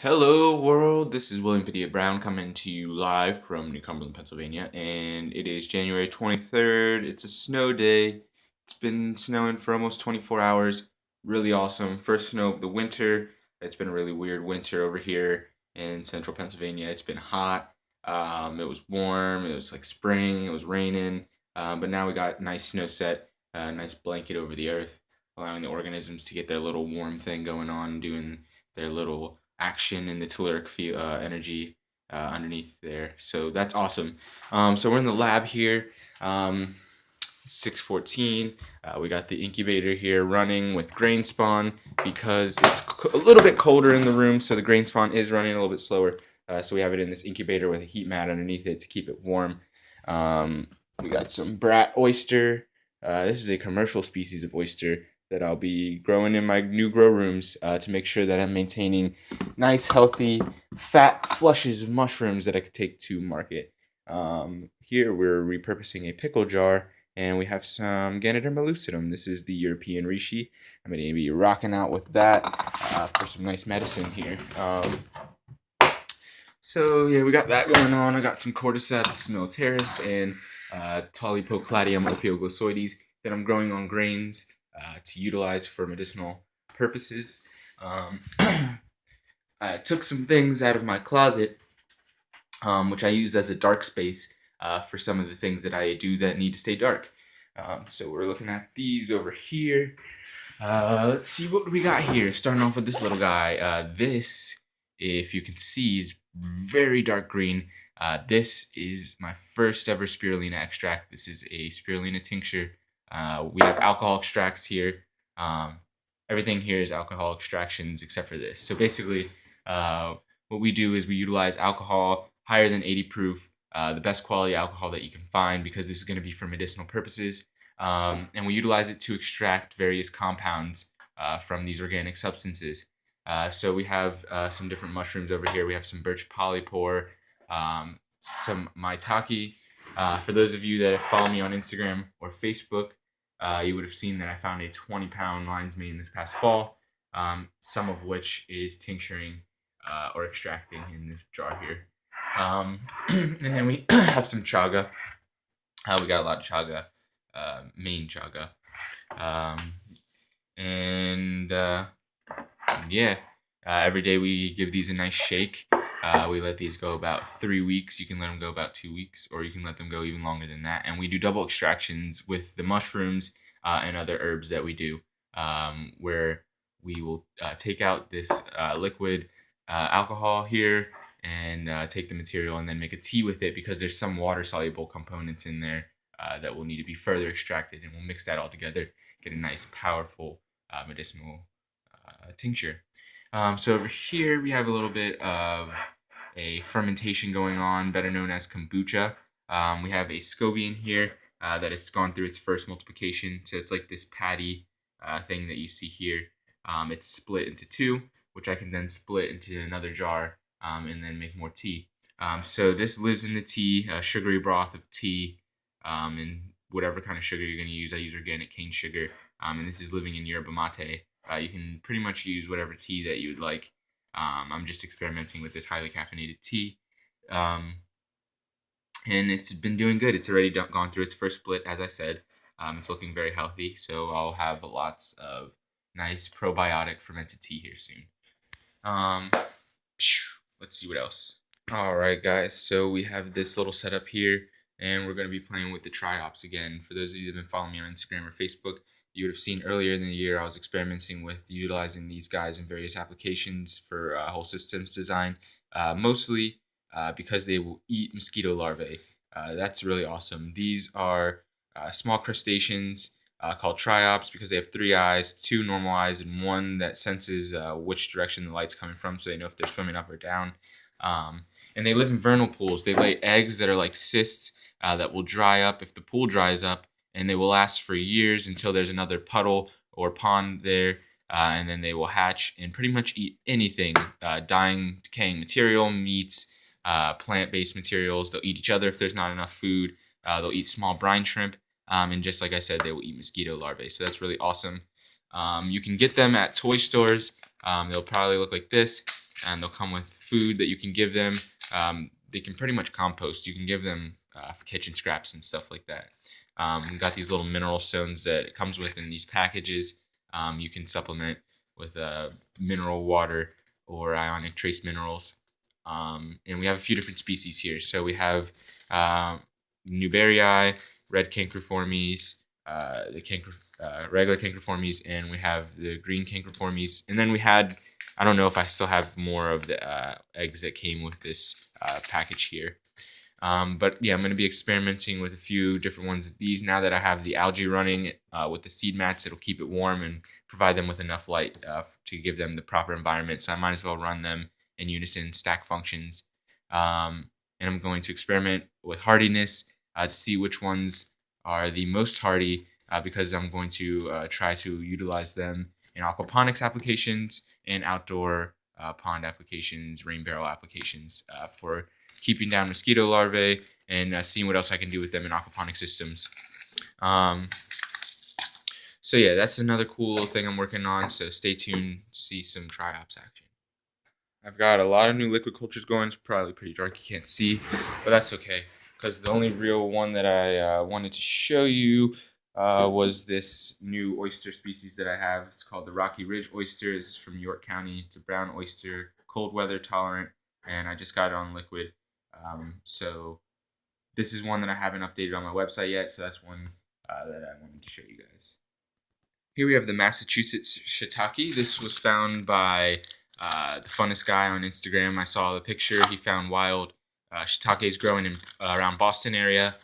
Hello, world. This is William Padilla Brown coming to you live from New Cumberland, Pennsylvania, and it is January 23rd. It's a snow day. It's been snowing for almost 24 hours. Really awesome. First snow of the winter. It's been a really weird winter over here in central Pennsylvania. It's been hot. It was warm. It was like spring. It was raining. But now we got nice snow set, a nice blanket over the earth, allowing the organisms to get their little warm thing going on, doing their little action in the telluric energy underneath there. So that's awesome. So we're in the lab here. 614. We got the incubator here running with grain spawn because it's a little bit colder in the room, so the grain spawn is running a little bit slower. So we have it in this incubator with a heat mat underneath it to keep it warm. We got some brat oyster. This is a commercial species of oyster that I'll be growing in my new grow rooms to make sure that I'm maintaining nice, healthy, fat flushes of mushrooms that I could take to market. Here we're repurposing a pickle jar, and we have some Ganoderma lucidum. This is the European reishi. I'm going to be rocking out with that for some nice medicine here. So yeah, we got that going on. I got some Cordyceps militaris and Tolypocladium ophioglossoides that I'm growing on grains to utilize for medicinal purposes. I took some things out of my closet, which I use as a dark space for some of the things that I do that need to stay dark. So we're looking at these over here. Let's see what we got here. Starting off with this little guy. This, if you can see, is very dark green. This is my first ever spirulina extract. This is a spirulina tincture. We have alcohol extracts here. Everything here is alcohol extractions except for this. So basically, what we do is we utilize alcohol higher than 80 proof, the best quality alcohol that you can find, because this is going to be for medicinal purposes. And we utilize it to extract various compounds from these organic substances. So we have some different mushrooms over here. We have some birch polypore, some maitake. For those of you that follow me on Instagram or Facebook, you would have seen that I found a 20-pound lion's mane this past fall, some of which is tincturing or extracting in this jar here. And then we have some chaga. We got a lot of chaga, main chaga. Every day we give these a nice shake. We let these go about 3 weeks. You can let them go about 2 weeks, or you can let them go even longer than that. And we do double extractions with the mushrooms and other herbs that we do, where we will take out this liquid alcohol here and take the material and then make a tea with it, because there's some water-soluble components in there that will need to be further extracted, and we'll mix that all together, get a nice, powerful medicinal tincture. So over here we have a little bit of a fermentation going on, better known as kombucha. We have a SCOBY in here that it's gone through its first multiplication. So it's like this patty thing that you see here. It's split into two, which I can then split into another jar and then make more tea. So this lives in the tea, sugary broth of tea, and whatever kind of sugar you're going to use. I use organic cane sugar, and this is living in yerba mate. You can pretty much use whatever tea that you would like. I'm just experimenting with this highly caffeinated tea. And it's been doing good. It's already gone through its first split, as I said. It's looking very healthy, so I'll have lots of nice probiotic fermented tea here soon. Let's see what else. All right, guys, so we have this little setup here, and we're going to be playing with the triops again. For those of you that have been following me on Instagram or Facebook, you would have seen earlier in the year I was experimenting with utilizing these guys in various applications for whole systems design, mostly because they will eat mosquito larvae. That's really awesome. These are small crustaceans called triops because they have 3 eyes, 2 normal eyes, and 1 that senses which direction the light's coming from, so they know if they're swimming up or down. And they live in vernal pools. They lay eggs that are like cysts that will dry up if the pool dries up, and they will last for years until there's another puddle or pond there, and then they will hatch and pretty much eat anything, dying, decaying material, meats, plant-based materials. They'll eat each other if there's not enough food. They'll eat small brine shrimp, and just like I said, they will eat mosquito larvae. So that's really awesome. You can get them at toy stores. They'll probably look like this. and they'll come with food that you can give them. They can pretty much compost. You can give them kitchen scraps and stuff like that. We got these little mineral stones that it comes with in these packages. You can supplement with mineral water or ionic trace minerals. And we have a few different species here. So we have Newberrii, red cancroformes, regular cancroformes, and we have the green cancroformes. And then we had, I don't know if I still have more of the eggs that came with this package here. But yeah, I'm going to be experimenting with a few different ones of these now that I have the algae running with the seed mats. It'll keep it warm and provide them with enough light to give them the proper environment. So I might as well run them in unison, stack functions. And I'm going to experiment with hardiness to see which ones are the most hardy because I'm going to try to utilize them in aquaponics applications and outdoor pond applications, rain barrel applications for keeping down mosquito larvae and seeing what else I can do with them in aquaponic systems. So yeah, that's another cool little thing I'm working on. So stay tuned, see some triops action. I've got a lot of new liquid cultures going. It's probably pretty dark, you can't see, but that's okay. Because the only real one that I wanted to show you was this new oyster species that I have. It's called the Rocky Ridge oyster. This is from York County. It's a brown oyster, cold weather tolerant, and I just got it on liquid. So this is one that I haven't updated on my website yet, so that's one that I wanted to show you guys. Here we have the Massachusetts shiitake. This was found by the funnest guy on Instagram. I saw the picture. He found wild shiitakes growing in around Boston area.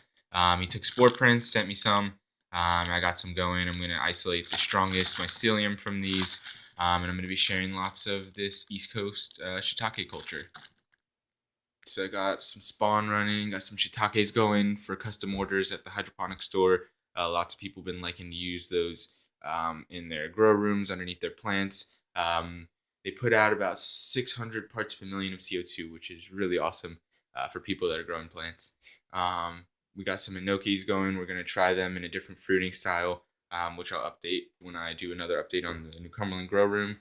He took spore prints, sent me some. I got some going. I'm going to isolate the strongest mycelium from these, and I'm going to be sharing lots of this East Coast shiitake culture. So I got some spawn running, got some shiitakes going for custom orders at the hydroponic store. Lots of people have been liking to use those in their grow rooms underneath their plants. They put out about 600 parts per million of CO2, which is really awesome for people that are growing plants. We got some enokis going. We're going to try them in a different fruiting style, which I'll update when I do another update on the New Cumberland grow room.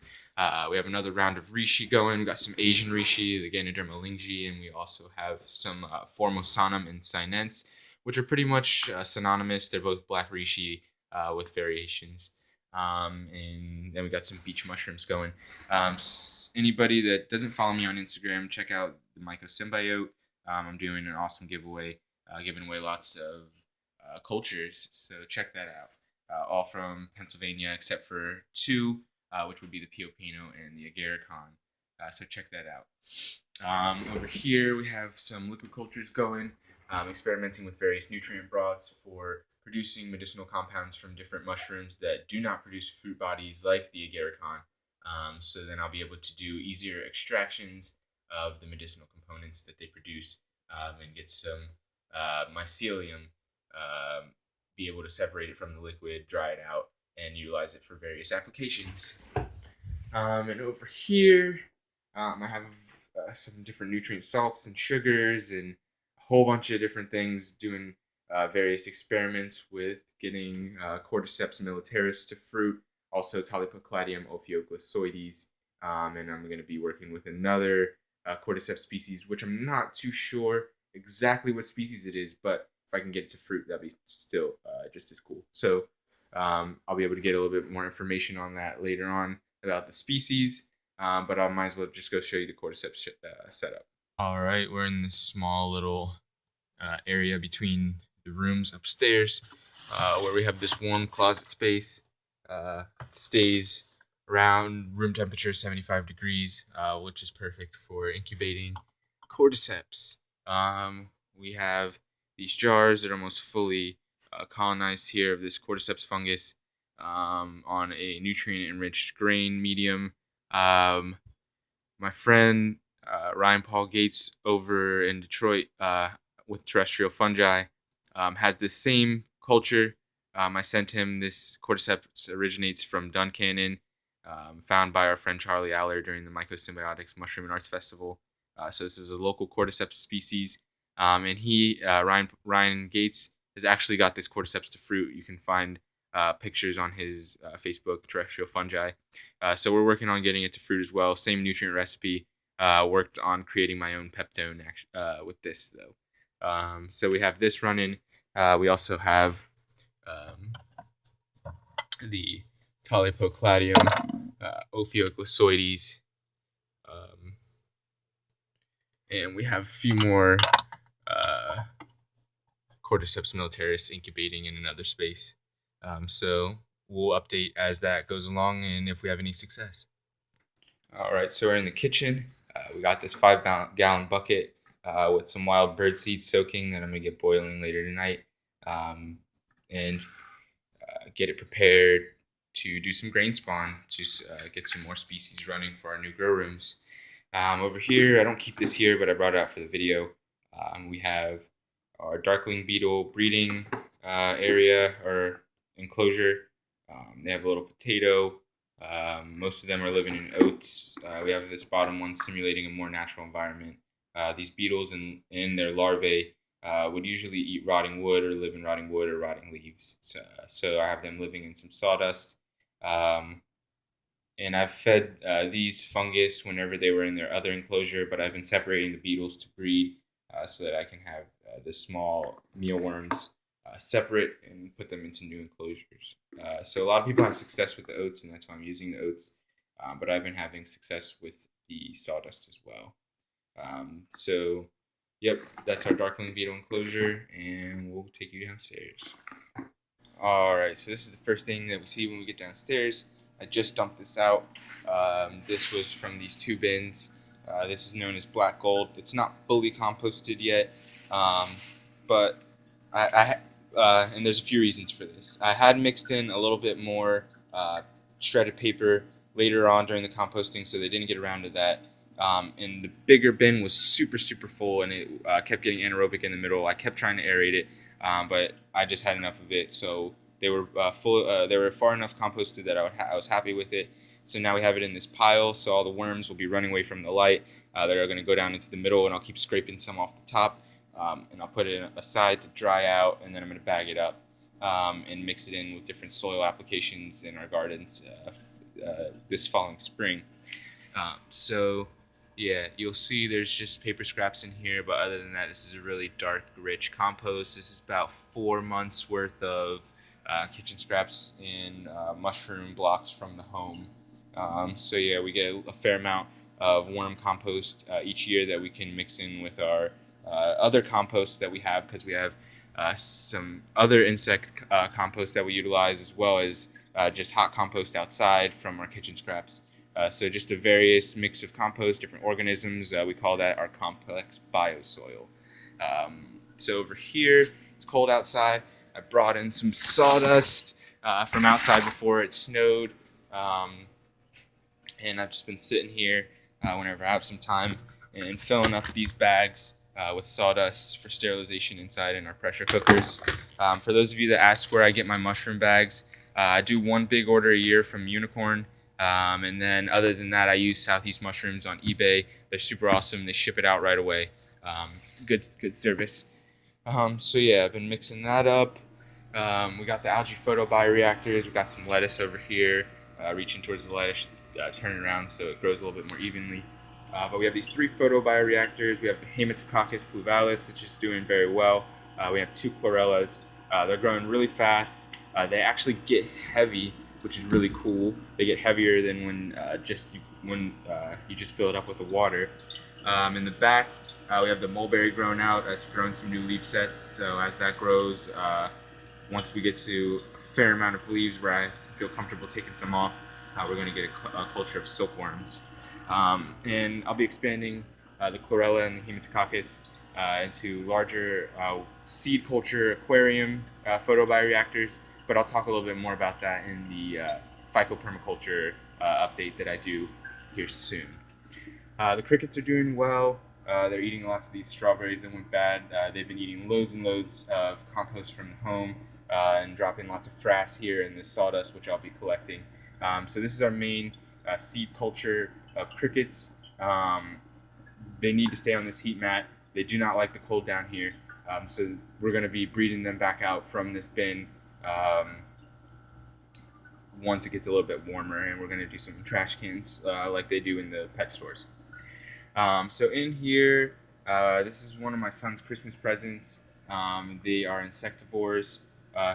We have another round of reishi going. We got some Asian reishi, the Ganoderma lingyi, and we also have some Formosanum and Sinense, which are pretty much synonymous. They're both black reishi with variations. And then we got some beach mushrooms going. Anybody that doesn't follow me on Instagram, check out the Mycosymbiote. I'm doing an awesome giveaway, giving away lots of cultures, so check that out. All from Pennsylvania except for two, which would be the Pio Pino and the Agaricon. So check that out. Over here we have some liquid cultures going, experimenting with various nutrient broths for producing medicinal compounds from different mushrooms that do not produce fruit bodies like the agaricon. So then I'll be able to do easier extractions of the medicinal components that they produce and get some mycelium, be able to separate it from the liquid, dry it out, and utilize it for various applications. And over here, I have some different nutrient salts and sugars and a whole bunch of different things doing various experiments with getting Cordyceps militaris to fruit, also Talipocladium ophioglyphoides, and I'm going to be working with another Cordyceps species, which I'm not too sure exactly what species it is, but if I can get it to fruit, that'd be still just as cool. So I'll be able to get a little bit more information on that later on about the species, but I might as well just go show you the Cordyceps setup. All right, we're in this small little area between the rooms upstairs where we have this warm closet space. It stays around room temperature 75 degrees, which is perfect for incubating Cordyceps. We have these jars that are almost fully colonized here of this Cordyceps fungus on a nutrient-enriched grain medium. My friend Ryan Paul Gates over in Detroit with terrestrial fungi has this same culture. I sent him this. Cordyceps originates from Duncannon, found by our friend Charlie Aller during the Mycosymbiotics Mushroom and Arts Festival. So this is a local Cordyceps species, and Ryan Gates has actually got this Cordyceps to fruit. You can find pictures on his Facebook, Terrestrial Fungi. So we're working on getting it to fruit as well. Same nutrient recipe. Worked on creating my own peptone with this though. So we have this running. We also have um, the Polypocladium ophioglycoides, and we have a few more uh, Cordyceps militaris incubating in another space. So we'll update as that goes along and if we have any success. All right, so we're in the kitchen. We got this 5-gallon bucket with some wild bird seed soaking that I'm gonna get boiling later tonight, and get it prepared to do some grain spawn to get some more species running for our new grow rooms. Over here, I don't keep this here, but I brought it out for the video. We have our darkling beetle breeding area or enclosure. They have a little potato. Most of them are living in oats. We have this bottom one simulating a more natural environment. These beetles in their larvae would usually eat rotting wood or live in rotting wood or rotting leaves. So I have them living in some sawdust. And I've fed these fungus whenever they were in their other enclosure, but I've been separating the beetles to breed so that I can have the small mealworms separate and put them into new enclosures. So a lot of people have success with the oats, and that's why I'm using the oats. But I've been having success with the sawdust as well. So, yep, that's our darkling beetle enclosure, and we'll take you downstairs. All right, so this is the first thing that we see when we get downstairs. I just dumped this out. This was from these 2 bins. This is known as black gold. It's not fully composted yet, but and there's a few reasons for this. I had mixed in a little bit more shredded paper later on during the composting, so they didn't get around to that. And the bigger bin was super full, and it kept getting anaerobic in the middle. I kept trying to aerate it, but I just had enough of it. So they were full. They were far enough composted that I was happy with it. So now we have it in this pile. So all the worms will be running away from the light. That are going to go down into the middle, and I'll keep scraping some off the top, and I'll put it aside to dry out, and then I'm going to bag it up and mix it in with different soil applications in our gardens this following spring. So yeah, you'll see there's just paper scraps in here, but other than that, this is a really dark, rich compost. This is about 4 months worth of kitchen scraps and mushroom blocks from the home. So yeah, we get a fair amount of worm compost each year that we can mix in with our other composts that we have, because we have some other insect compost that we utilize, as well as just hot compost outside from our kitchen scraps. So just a various mix of compost, different organisms. We call that our complex biosoil. So over here, it's cold outside. I brought in some sawdust from outside before it snowed. And I've just been sitting here whenever I have some time and filling up these bags with sawdust for sterilization inside in our pressure cookers. For those of you that ask where I get my mushroom bags, I do one big order a year from Unicorn. And then other than that, I use Southeast Mushrooms on eBay. They're super awesome. They ship it out right away. Good service. So yeah, I've been mixing that up. We got the algae photobioreactors. We got some lettuce over here. Reaching towards the lettuce, turn it around so it grows a little bit more evenly. But we have these 3 photobioreactors. We have the Haematococcus pluvalis, which is doing very well. We have 2 chlorellas. They're growing really fast. They actually get heavy, which is really cool. They get heavier than when you just fill it up with the water. In the back, we have the mulberry growing out. That's growing some new leaf sets. So as that grows, once we get to a fair amount of leaves where I feel comfortable taking some off, we're going to get a culture of silkworms. And I'll be expanding the chlorella and the Haematococcus into larger seed culture aquarium photobioreactors. But I'll talk a little bit more about that in the FICO Permaculture update that I do here soon. The crickets are doing well. They're eating lots of these strawberries that went bad. They've been eating loads and loads of compost from the home and dropping lots of frass here in this sawdust, which I'll be collecting. So this is our main seed culture of crickets. They need to stay on this heat mat. They do not like the cold down here. So we're going to be breeding them back out from this bin once it gets a little bit warmer, and we're going to do some trash cans like they do in the pet stores. So in here, this is one of my son's Christmas presents. They are insectivores,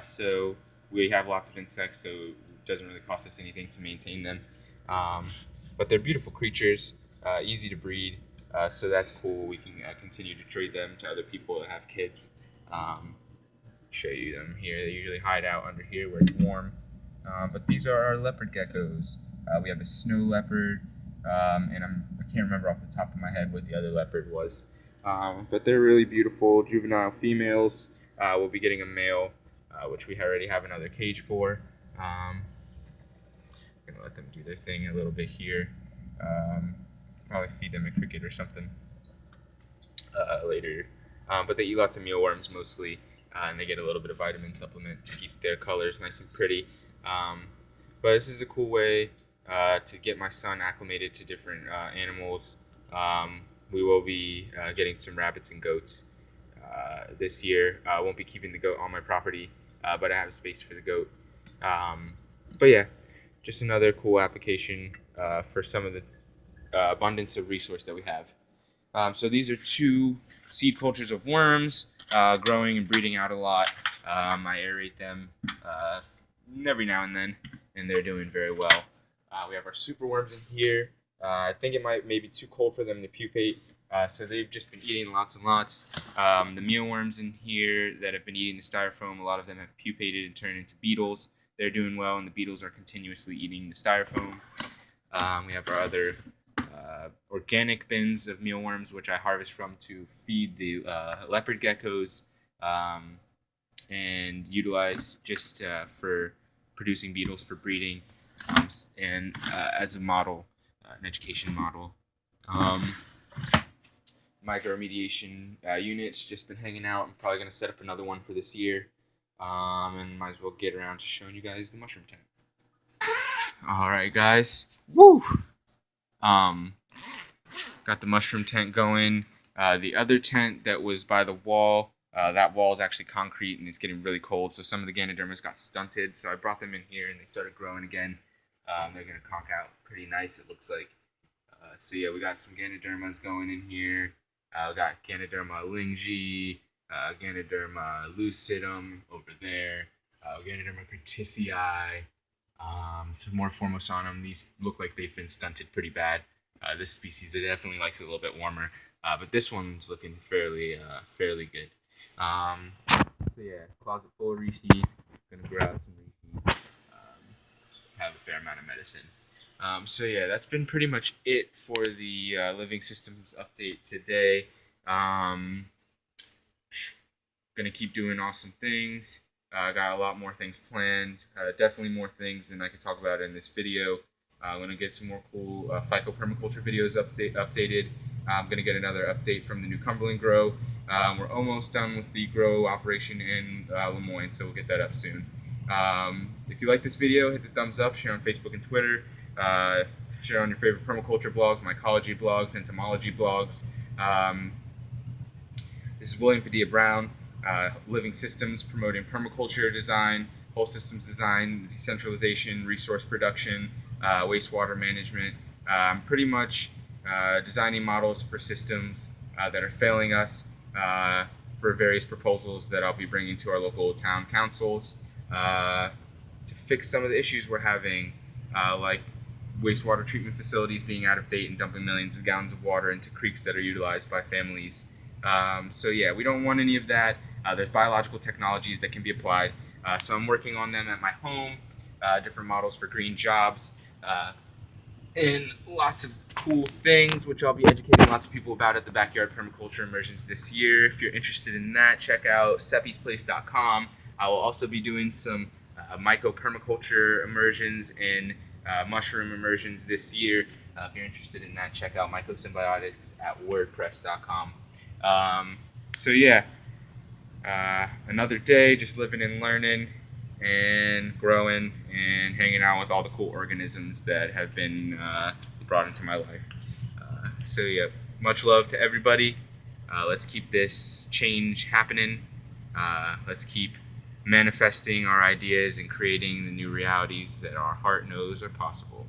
so we have lots of insects, so it doesn't really cost us anything to maintain them. Um, but they're beautiful creatures, easy to breed, so that's cool. We can continue to trade them to other people that have kids. Show you them here. They usually hide out under here where it's warm. But these are our leopard geckos. We have a snow leopard, and I can't remember off the top of my head what the other leopard was. But they're really beautiful juvenile females. We'll be getting a male, which we already have another cage for. I'm gonna let them do their thing a little bit here. Probably feed them a cricket or something later. But they eat lots of mealworms mostly, and they get a little bit of vitamin supplement to keep their colors nice and pretty. But this is a cool way to get my son acclimated to different animals. We will be getting some rabbits and goats this year. I won't be keeping the goat on my property, but I have space for the goat. But yeah, just another cool application for some of the abundance of resource that we have. So these are 2 seed cultures of worms, growing and breeding out a lot. I aerate them every now and then, and they're doing very well. We have our super worms in here. I think it might maybe too cold for them to pupate, so they've just been eating lots and lots. The mealworms in here that have been eating the styrofoam, a lot of them have pupated and turned into beetles. They're doing well, and the beetles are continuously eating the styrofoam. We have our other organic bins of mealworms, which I harvest from to feed the leopard geckos and utilize just for producing beetles for breeding, and as a model, an education model. Microremediation unit's just been hanging out. I'm probably going to set up another one for this year, and might as well get around to showing you guys the mushroom tent. Alright guys, woo! Got the mushroom tent going. The other tent that was by the wall, that wall is actually concrete and it's getting really cold, so some of the Ganodermas got stunted, so I brought them in here and they started growing again. They're going to conk out pretty nice, it looks like. So yeah, we got some Ganodermas going in here. We got Ganoderma lingyi, Ganoderma lucidum over there, Ganoderma curtisii, some more Formosanum. These look like they've been stunted pretty bad. This species definitely likes it a little bit warmer, but this one's looking fairly good. So yeah, closet full of reishi. Gonna grow out some reishi. Have a fair amount of medicine. So yeah, that's been pretty much it for the living systems update today. Gonna keep doing awesome things. Got a lot more things planned. Definitely more things than I could talk about in this video. I'm gonna get some more cool FICO permaculture videos updated. I'm gonna get another update from the new Cumberland grow. We're almost done with the grow operation in Lemoyne, so we'll get that up soon. If you like this video, hit the thumbs up, share on Facebook and Twitter, share on your favorite permaculture blogs, mycology blogs, entomology blogs. This is William Padilla Brown, Living Systems, promoting permaculture design, whole systems design, decentralization, resource production, wastewater management, pretty much designing models for systems that are failing us for various proposals that I'll be bringing to our local town councils to fix some of the issues we're having, like wastewater treatment facilities being out of date and dumping millions of gallons of water into creeks that are utilized by families. So yeah, we don't want any of that. There's biological technologies that can be applied. So I'm working on them at my home, different models for green jobs, and lots of cool things, which I'll be educating lots of people about at the Backyard Permaculture Immersions this year. If you're interested in that, check out seppiesplace.com. I will also be doing some myco-permaculture immersions and mushroom immersions this year. If you're interested in that, check out mycosymbiotics at wordpress.com. So yeah, another day just living and learning and growing and hanging out with all the cool organisms that have been brought into my life. So yeah, much love to everybody. Let's keep this change happening. Let's keep manifesting our ideas and creating the new realities that our heart knows are possible.